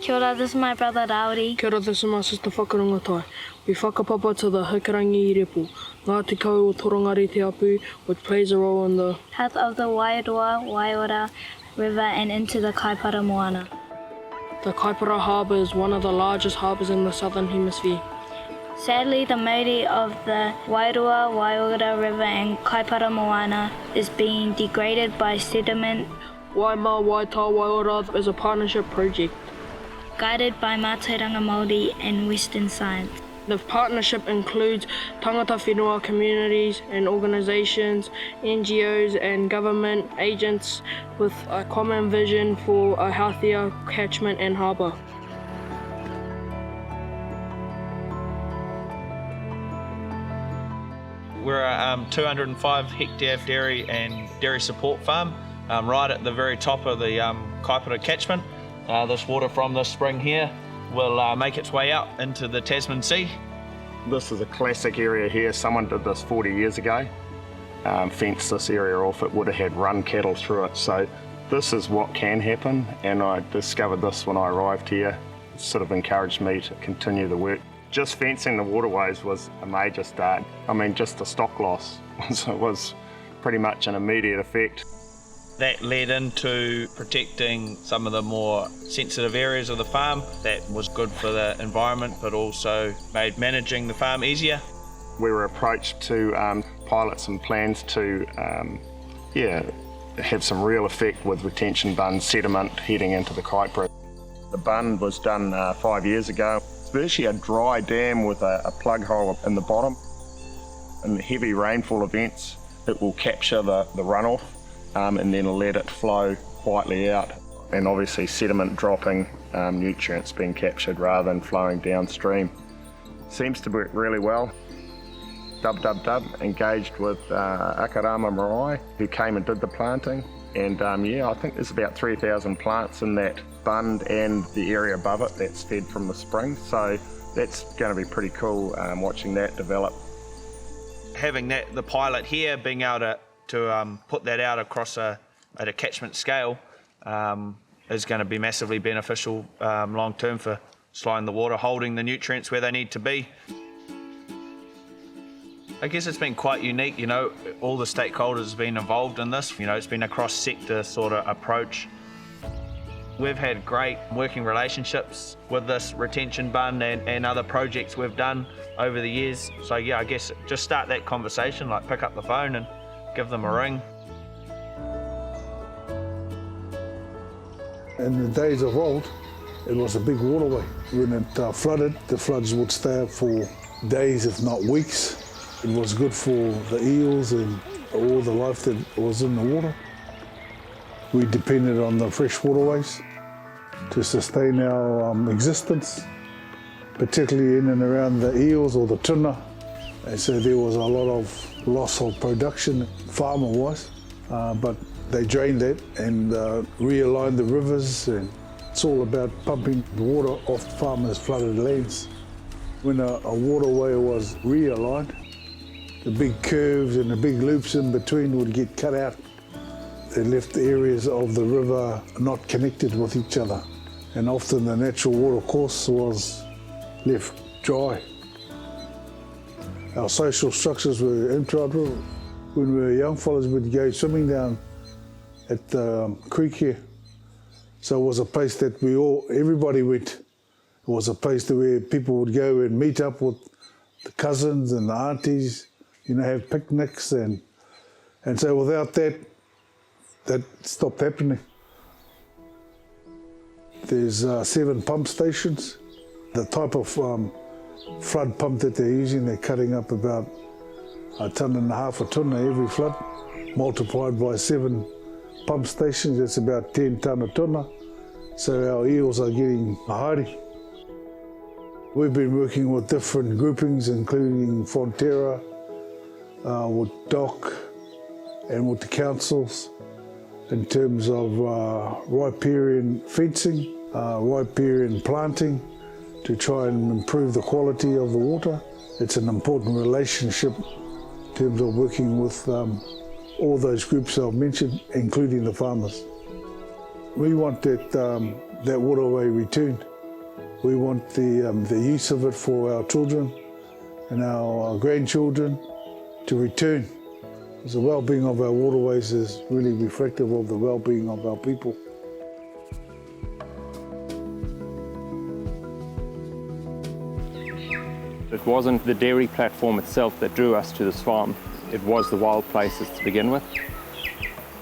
Kia ora, this is my brother Rauri. Kia ora, this is my sister Whakarangatai. We whakapapa to the Hikarangi i Repu, Ngā Tikau o Torongari Te Apu, which plays a role in the health of the Wairoa River and into the Kaipara Moana. The Kaipara Harbour is one of the largest harbours in the southern hemisphere. Sadly, the mauri of the Waiora River and Kaipara Moana is being degraded by sediment. Waimā, Waitai, Waiora is a partnership project guided by Mātauranga Māori and Western science. The partnership includes tangata whenua communities and organisations, NGOs and government agents with a common vision for a healthier catchment and harbour. We're a 205 hectare dairy support farm right at the very top of the Kaipara catchment. This water from this spring here will make its way out into the Tasman Sea. This is a classic area here. Someone did this 40 years ago, fenced this area off. It would have had run cattle through it. So this is what can happen, and I discovered this when I arrived here. It sort of encouraged me to continue the work. Just fencing the waterways was a major start. I mean, just the stock loss was pretty much an immediate effect. That led into protecting some of the more sensitive areas of the farm. That was good for the environment, but also made managing the farm easier. We were approached to pilot some plans to have some real effect with retention bun sediment heading into the Kaipara. The bun was done 5 years ago. It's virtually a dry dam with a plug hole in the bottom. In heavy rainfall events, it will capture the runoff and then let it flow quietly out. And obviously sediment dropping, nutrients being captured rather than flowing downstream. Seems to work really well. Engaged with Akarama Marae, who came and did the planting. And I think there's about 3,000 plants in that bund and the area above it that's fed from the spring. So that's going to be pretty cool watching that develop. Having the pilot here, being able to put that out across at a catchment scale is going to be massively beneficial long term for slowing the water, holding the nutrients where they need to be. I guess it's been quite unique, all the stakeholders have been involved in this. It's been a cross-sector sort of approach. We've had great working relationships with this retention bund and other projects we've done over the years. So yeah, I guess just start that conversation, like pick up the phone and give them a ring. In the days of old, it was a big waterway. When it flooded, the floods would stay up for days, if not weeks. It was good for the eels and all the life that was in the water. We depended on the fresh waterways to sustain our existence, particularly in and around the eels or the tuna. And so there was a lot of loss of production farmer-wise, but they drained that and realigned the rivers, and it's all about pumping the water off farmers' flooded lands. When a waterway was realigned, the big curves and the big loops in between would get cut out. They left areas of the river not connected with each other, and often the natural water course was left dry. Our social structures were integral. When we were young fellas, we'd go swimming down at the creek here. So it was a place that everybody went. It was a place where people would go and meet up with the cousins and the aunties, have picnics, and so without that stopped happening. There's 7 pump stations. The type of flood pump that they're using, they're cutting up about 1.5 tons a tuna every flood, multiplied by 7 pump stations, that's about 10 tonne a tuna. So our eels are getting a haere. We've been working with different groupings, including Fonterra, with DOC and with the councils in terms of riparian fencing, riparian planting to try and improve the quality of the water. It's an important relationship in terms of working with all those groups I've mentioned, including the farmers. We want that waterway returned. We want the use of it for our children and our grandchildren to return. The well-being of our waterways is really reflective of the well-being of our people. It wasn't the dairy platform itself that drew us to this farm. It was the wild places to begin with.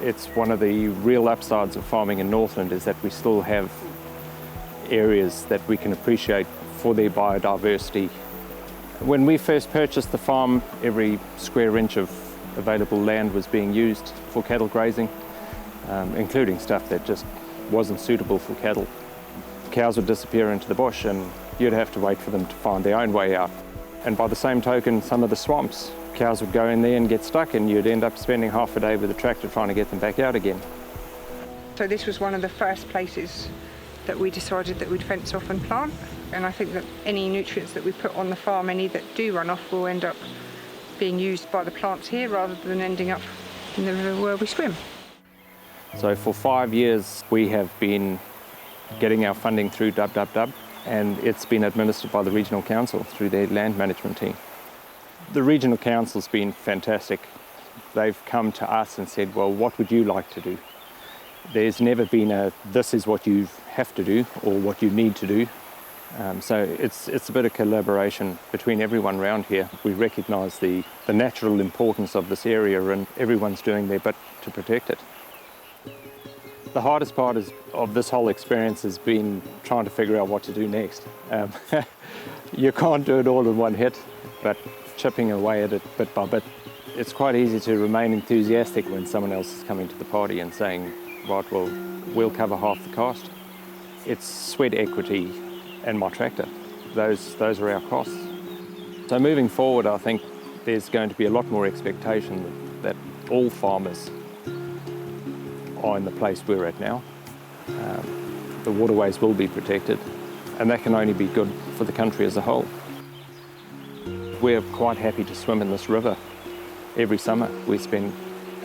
It's one of the real upsides of farming in Northland is that we still have areas that we can appreciate for their biodiversity. When we first purchased the farm, every square inch of available land was being used for cattle grazing, including stuff that just wasn't suitable for cattle. Cows would disappear into the bush and you'd have to wait for them to find their own way out. And by the same token, some of the swamps, cows would go in there and get stuck and you'd end up spending half a day with a tractor trying to get them back out again. So this was one of the first places that we decided that we'd fence off and plant. And I think that any nutrients that we put on the farm, any that do run off, will end up being used by the plants here rather than ending up in the river where we swim. So for 5 years we have been getting our funding through DUB, and it's been administered by the Regional Council through their land management team. The Regional Council's been fantastic. They've come to us and said, well, what would you like to do? There's never been a, this is what you have to do or what you need to do. So it's a bit of collaboration between everyone around here. We recognise the natural importance of this area and everyone's doing their bit to protect it. The hardest part of this whole experience has been trying to figure out what to do next. You can't do it all in one hit, but chipping away at it bit by bit. It's quite easy to remain enthusiastic when someone else is coming to the party and saying, right, well, we'll cover half the cost. It's sweat equity and my tractor. Those are our costs. So moving forward, I think there's going to be a lot more expectation that all farmers are in the place we're at now. The waterways will be protected, and that can only be good for the country as a whole. We're quite happy to swim in this river every summer. We spend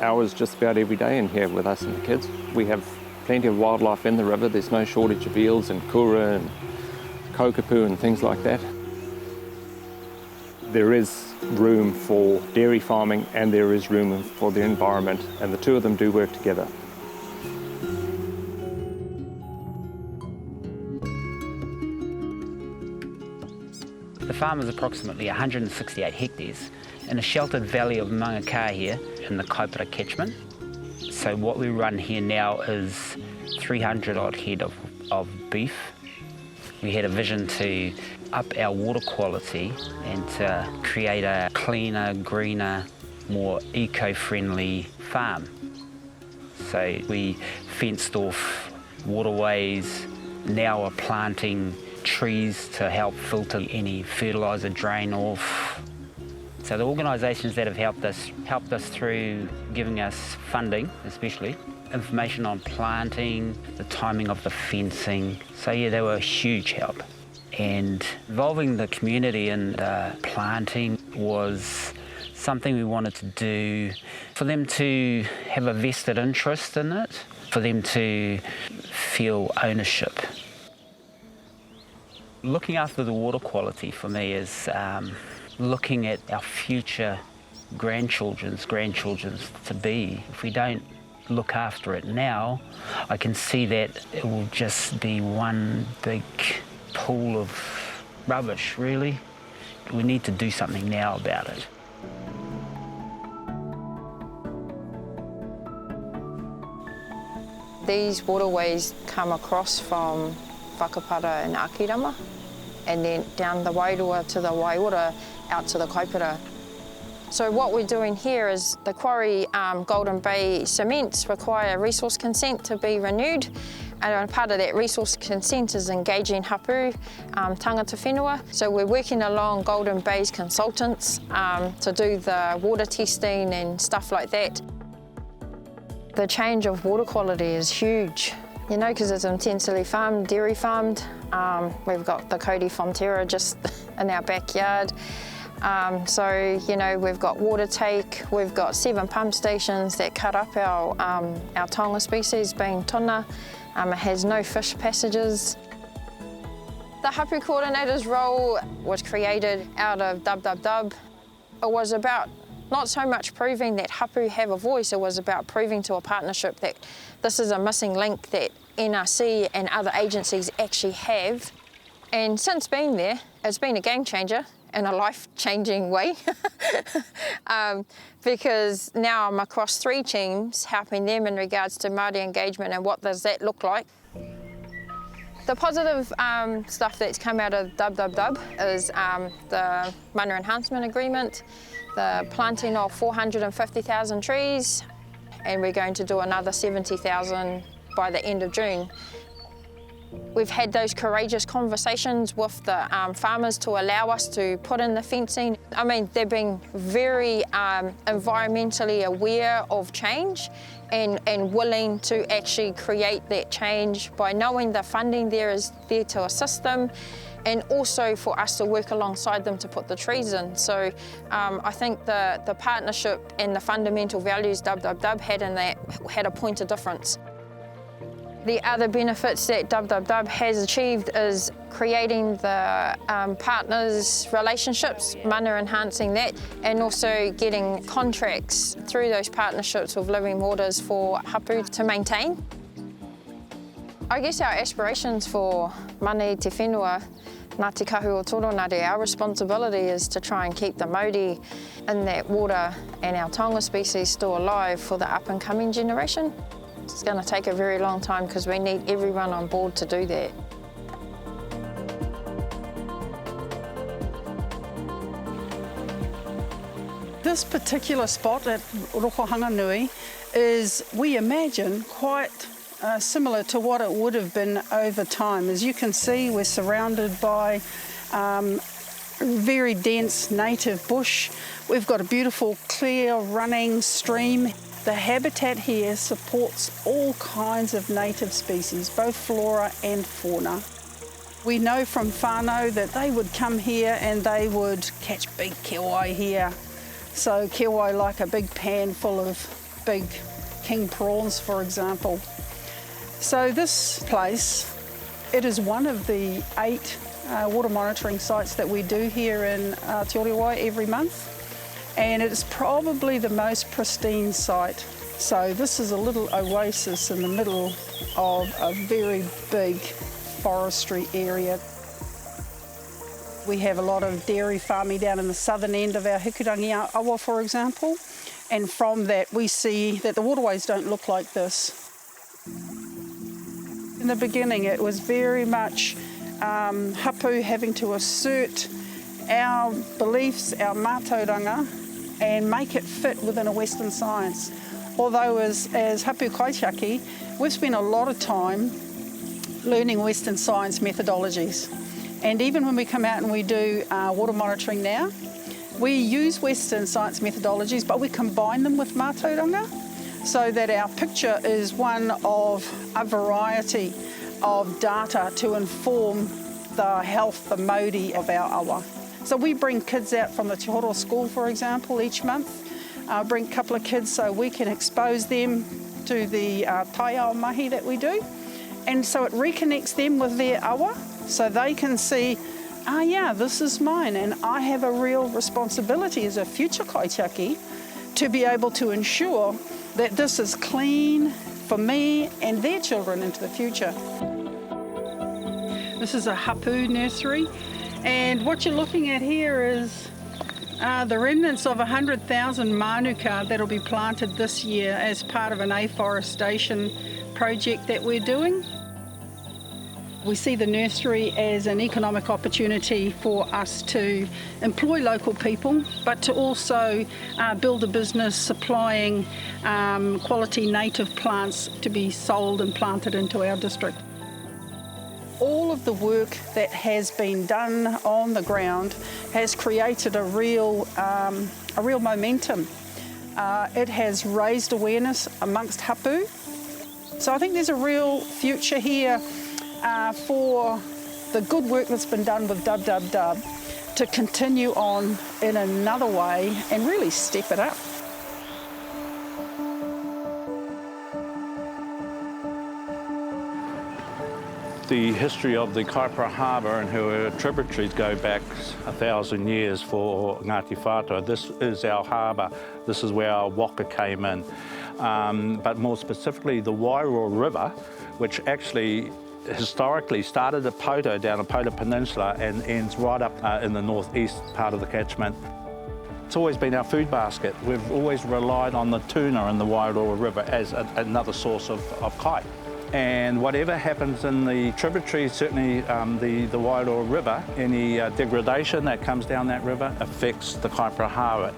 hours just about every day in here with us and the kids. We have plenty of wildlife in the river. There's no shortage of eels and kura and kokapoo and things like that. There is room for dairy farming and there is room for the environment, and the two of them do work together. The farm is approximately 168 hectares in a sheltered valley of Mangaka here in the Kaipara catchment. So what we run here now is 300 odd head of beef. We had a vision to up our water quality and to create a cleaner, greener, more eco-friendly farm. So we fenced off waterways, now are planting trees to help filter any fertiliser drain off. So the organisations that have helped us through giving us funding, especially information on planting, the timing of the fencing. So yeah, they were a huge help. And involving the community in planting was something we wanted to do for them to have a vested interest in it, for them to feel ownership. Looking after the water quality for me is looking at our future grandchildren's to be. If we don't look after it now, I can see that it will just be one big pool of rubbish, really. We need to do something now about it. These waterways come across from Whakapara and Akirama, and then down the Wairoa to the Waiora, out to the Kaipara. So what we're doing here is the quarry Golden Bay cements require resource consent to be renewed, and part of that resource consent is engaging Hapu, tangata whenua. So we're working along Golden Bay's consultants to do the water testing and stuff like that. The change of water quality is huge, you know, because it's intensively farmed, dairy farmed. We've got the Kodi Fonterra just in our backyard. So, you know, we've got water take, we've got 7 pump stations that cut up our taonga species, being tuna. It has no fish passages. The Hapu coordinator's role was created out of Dub Dub Dub. It was about not so much proving that Hapu have a voice, it was about proving to a partnership that this is a missing link that NRC and other agencies actually have. And since being there, it's been a game changer in a life-changing way because now I'm across 3 teams helping them in regards to Māori engagement and what does that look like. The positive stuff that's come out of Dub Dub Dub is the Mana Enhancement Agreement, the planting of 450,000 trees, and we're going to do another 70,000 by the end of June. We've had those courageous conversations with the farmers to allow us to put in the fencing. I mean, they're being very environmentally aware of change and willing to actually create that change by knowing the funding there is there to assist them, and also for us to work alongside them to put the trees in. So I think the partnership and the fundamental values Dub Dub Dub had in that had a point of difference. The other benefits that Dub Dub Dub has achieved is creating the partners' relationships, mana enhancing that, and also getting contracts through those partnerships with living waters for Hapu to maintain. I guess our aspirations for mana i te whenua, Ngāti Kahu o Toronare, our responsibility is to try and keep the mauri in that water and our taonga species still alive for the up and coming generation. It's going to take a very long time because we need everyone on board to do that. This particular spot at Rokohanga Nui is, we imagine, quite similar to what it would have been over time. As you can see, we're surrounded by very dense native bush. We've got a beautiful, clear running stream. The habitat here supports all kinds of native species, both flora and fauna. We know from whānau that they would come here and they would catch big kiwai here. So kiwai like a big pan full of big king prawns, for example. So this place, it is one of the 8 water monitoring sites that we do here in Te Orewai every month. And it's probably the most pristine site. So this is a little oasis in the middle of a very big forestry area. We have a lot of dairy farming down in the southern end of our Hikurangi awa, for example, and from that we see that the waterways don't look like this. In the beginning it was very much Hapu having to assert our beliefs, our mātauranga, and make it fit within a Western science. Although as Hapu Kaitiaki, we've spent a lot of time learning Western science methodologies. And even when we come out and we do water monitoring now, we use Western science methodologies, but we combine them with mātauranga so that our picture is one of a variety of data to inform the health, the mauri of our awa. So we bring kids out from the Te Horo school, for example, each month. Bring a couple of kids so we can expose them to the taiao mahi that we do. And so it reconnects them with their awa so they can see, yeah, this is mine, and I have a real responsibility as a future Kaitiaki to be able to ensure that this is clean for me and their children into the future. This is a hapu nursery. And what you're looking at here is the remnants of 100,000 manuka that will be planted this year as part of an afforestation project that we're doing. We see the nursery as an economic opportunity for us to employ local people, but to also build a business supplying quality native plants to be sold and planted into our district. All of the work that has been done on the ground has created a real momentum. It has raised awareness amongst Hapu. So I think there's a real future here for the good work that's been done with Dub Dub Dub to continue on in another way and really step it up. The history of the Kaipara Harbour and her tributaries go back 1,000 years for Ngāti Whātua. This is our harbour. This is where our waka came in. But more specifically, the Wairoa River, which actually historically started at Poto, down the Poto Peninsula, and ends right up in the northeast part of the catchment. It's always been our food basket. We've always relied on the tuna in the Wairoa River as another source of kai. And whatever happens in the tributaries, certainly the Wairoa River, any degradation that comes down that river affects the Kaipara Harbour.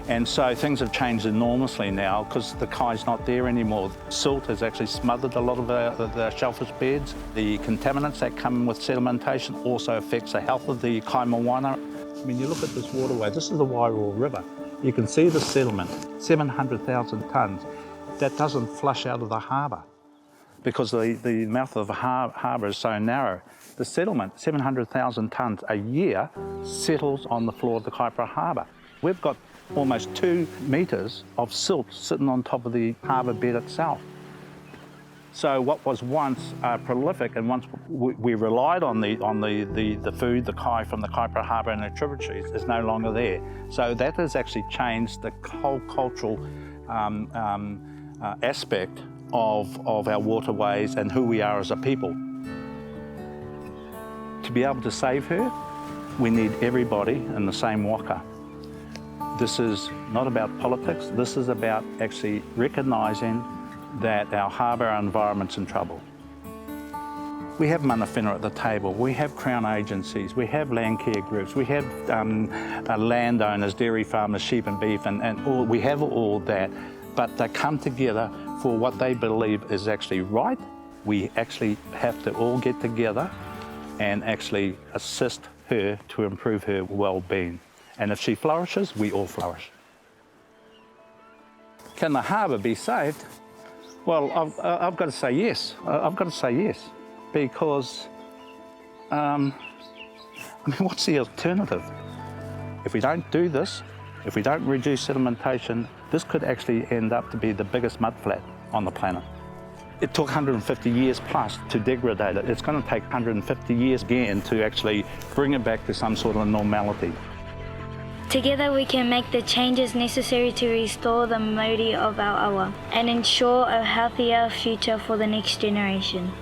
And so things have changed enormously now because the kai's not there anymore. Silt has actually smothered a lot of the shellfish beds. The contaminants that come with sedimentation also affects the health of the kai moana. When you look at this waterway, this is the Wairoa River. You can see the sediment, 700,000 tonnes. That doesn't flush out of the harbour because the mouth of the harbour is so narrow. The settlement, 700,000 tonnes a year, settles on the floor of the Kaipara Harbour. We've got almost 2 metres of silt sitting on top of the harbour bed itself. So what was once prolific, and once we relied on the food, the kai from the Kaipara Harbour and the tributaries, is no longer there. So that has actually changed the whole cultural aspect of our waterways and who we are as a people. To be able to save her, we need everybody in the same waka. This is not about politics, this is about actually recognising that our harbour environment's in trouble. We have mana whenua at the table, we have Crown agencies, we have land care groups, we have landowners, dairy farmers, sheep and beef, and we have all that, but they come together for what they believe is actually right. We actually have to all get together and actually assist her to improve her well-being. And if she flourishes, we all flourish. Can the harbour be saved? Well, I've got to say yes. I've got to say yes, because I mean, what's the alternative? If we don't do this, if we don't reduce sedimentation, this could actually end up to be the biggest mudflat on the planet. It took 150 years plus to degrade it. It's going to take 150 years again to actually bring it back to some sort of normality. Together we can make the changes necessary to restore the mauri of our awa and ensure a healthier future for the next generation.